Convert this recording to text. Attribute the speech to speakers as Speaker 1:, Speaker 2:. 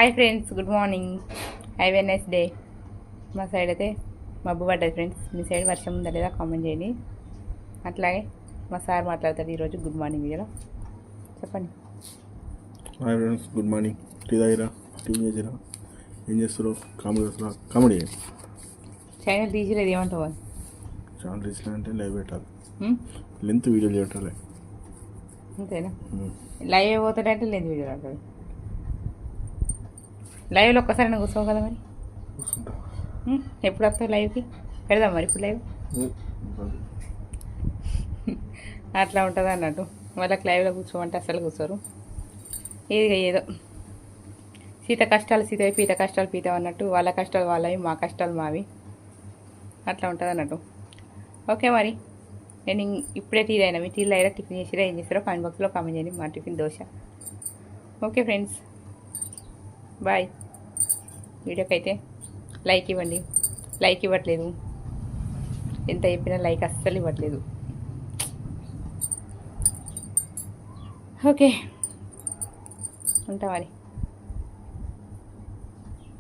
Speaker 1: Hi friends, good morning. Have a nice day. మా side అయితే మబ్బు పడ్డది ఫ్రెండ్స్. మీ సైడ్ వర్షం ఉందా లేదా కామెంట్ చేయండి. అట్లాగే మా సార్ మాట్లాడతాడు ఈరోజు గుడ్ మార్నింగ్ వీడియోలో. చెప్పండి.
Speaker 2: Hi friends, good morning. Tea తాగిరా? టీ చేసిరా? ఏం చేస్తారు? కామెడీ వస్తున్నా? కామెడీ
Speaker 1: ఛానల్ తీసిలేదు ఏమంటావు?
Speaker 2: ఛానల్ తీసిన అంటే లైవ్ పెట్టాలి, లెంత్ వీడియోలు పెట్టాలి.
Speaker 1: అంతేనా? లైవ్ పోతాడంటే లేదు వీడియోలు అంటాడు. లైవ్లో ఒక్కసారి కూర్చోవు కదా మరి.
Speaker 2: కూర్చుంటా.
Speaker 1: ఎప్పుడు వస్తావు లైవ్కి? పెడదాం మరి ఇప్పుడు లైవ్. అట్లా ఉంటుంది అన్నట్టు. వాళ్ళకి లైవ్లో కూర్చోమంటే అసలు కూర్చోరు. ఇది ఏదో సీత కష్టాలు సీతవి, పీత కష్టాలు పీత అన్నట్టు. వాళ్ళ కష్టాలు వాళ్ళవి, మా కష్టాలు మావి. అట్లా ఉంటుంది అన్నట్టు. ఓకే మరి నేను ఇప్పుడే టీ అయినా. మీ టీలు అయినా టిఫిన్ చేసిరా? ఏం చేస్తారో కామెంట్ బాక్స్లో కామెంట్ చేయండి. మా tiffin dosa. Okay friends, bye. వీడియోకి అయితే లైక్ ఇవ్వండి. లైక్ ఇవ్వట్లేదు, ఎంత చెప్పినా లైక్ అస్సలు ఇవ్వట్లేదు. ఓకే, ఉంటా మరి.